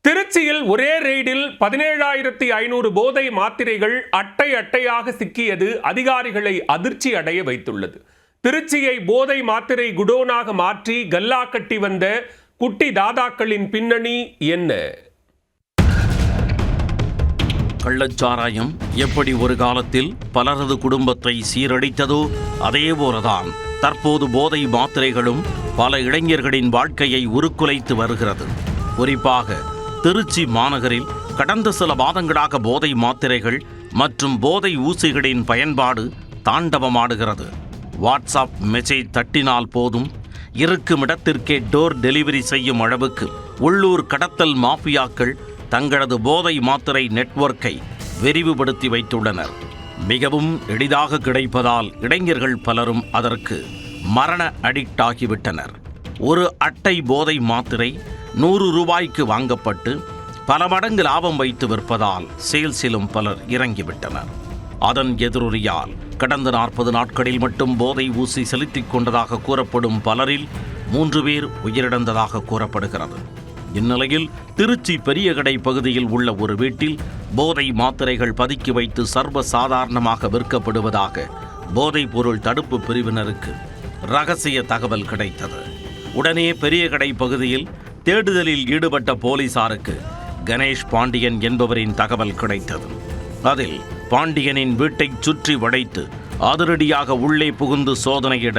திருச்சியில் ஒரே ரெய்டில் 17,500 போதை மாத்திரைகள் அட்டையாக சிக்கியது அதிகாரிகளை அதிர்ச்சி அடைய வைத்துள்ளது. திருச்சியை போதை மாத்திரை குடோனாக மாற்றி கல்லா கட்டி வந்த குட்டி தாதாக்களின் பின்னணி என்ன? கள்ளச்சாராயம் எப்படி ஒரு காலத்தில் பலரது குடும்பத்தை சீரழித்ததோ அதேபோலதான் தற்போது போதை மாத்திரைகளும் பல இளைஞர்களின் வாழ்க்கையை உருக்குலைத்து வருகிறது. குறிப்பாக திருச்சி மாநகரில் கடந்த சில மாதங்களாக போதை மாத்திரைகள் மற்றும் போதை ஊசிகளின் பயன்பாடு தாண்டவமாடுகிறது. வாட்ஸ்அப் மெசேஜ் தட்டினால் போதும் இருக்கும் இடத்திற்கே டோர் டெலிவரி செய்யும் அளவுக்கு உள்ளூர் கடத்தல் மாஃபியாக்கள் தங்களது போதை மாத்திரை நெட்வொர்க்கை விரிவுபடுத்தி வைத்துள்ளனர். மிகவும் எளிதாக கிடைப்பதால் இளைஞர்கள் பலரும் அதற்கு மரண அடிக்ட் ஆகிவிட்டனர். ஒரு அட்டை போதை மாத்திரை 100 ரூபாய்க்கு வாங்கப்பட்டு பல மடங்கு லாபம் வைத்து விற்பதால் சேல்ஸிலும் பலர் இறங்கிவிட்டனர். அதன் எதிரொலியால் கடந்த 40 நாட்களில் மட்டும் போதை ஊசி செலுத்திக் கொண்டதாக கூறப்படும் பலரில் 3 பேர் உயிரிழந்ததாக கூறப்படுகிறது. இந்நிலையில் திருச்சி பெரியகடை பகுதியில் உள்ள ஒரு வீட்டில் போதை மாத்திரைகள் பதுக்கி வைத்து சர்வ சாதாரணமாக விற்கப்படுவதாக போதைப் பொருள் தடுப்பு பிரிவினருக்கு ரகசிய தகவல் கிடைத்தது. உடனே பெரியகடை பகுதியில் தேடுதலில் ஈடுபட்ட போலீசாருக்கு கணேஷ் பாண்டியன் என்பவரின் தகவல் கிடைத்தது. அதில் பாண்டியனின் வீட்டை சுற்றி வளைத்து அதிரடியாக உள்ளே புகுந்து சோதனையிட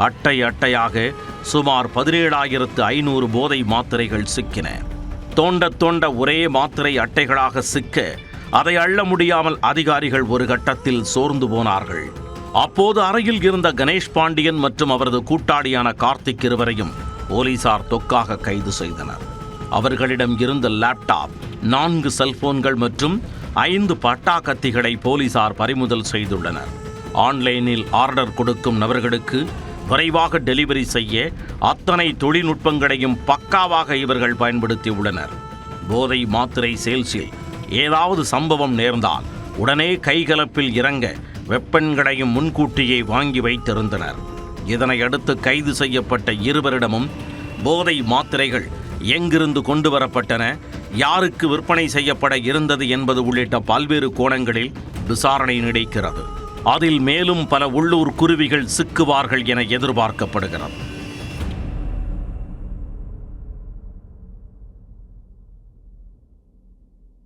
அட்டையாக சுமார் 17,500 போதை மாத்திரைகள் சிக்கின. தோண்ட ஒரே மாத்திரை அட்டைகளாக சிக்க அதை அள்ள முடியாமல் அதிகாரிகள் ஒரு கட்டத்தில் சோர்ந்து போனார்கள். அப்போது அறையில் இருந்த கணேஷ் பாண்டியன் மற்றும் அவரது கூட்டாளியான கார்த்திக் இருவரையும் போலீசார் தொக்காக கைது செய்தனர். அவர்களிடம் இருந்த லேப்டாப், 4 செல்போன்கள் மற்றும் 5 பட்டா கத்திகளை போலீசார் பறிமுதல் செய்துள்ளனர். ஆன்லைனில் ஆர்டர் கொடுக்கும் நபர்களுக்கு விரைவாக டெலிவரி செய்ய அத்தனை தொழில்நுட்பங்களையும் பக்காவாக இவர்கள் பயன்படுத்தியுள்ளனர். போதை மாத்திரை சேல்ஸில் ஏதாவது சம்பவம் நேர்ந்தால் உடனே கைகலப்பில் இறங்க வெப்பன்களையும் முன்கூட்டியே வாங்கி வைத்திருந்தனர். இதனை அடுத்து கைது செய்யப்பட்ட இருவரிடமும் போதை மாத்திரைகள் எங்கிருந்து கொண்டு வரப்பட்டன, யாருக்கு விற்பனை செய்யப்பட இருந்தது என்பது உள்ளிட்ட பல்வேறு கோணங்களில் விசாரணை நீடிக்கிறது. அதில் மேலும் பல உள்ளூர் குருவிகள் சிக்குவார்கள் என எதிர்பார்க்கப்படுகிறது.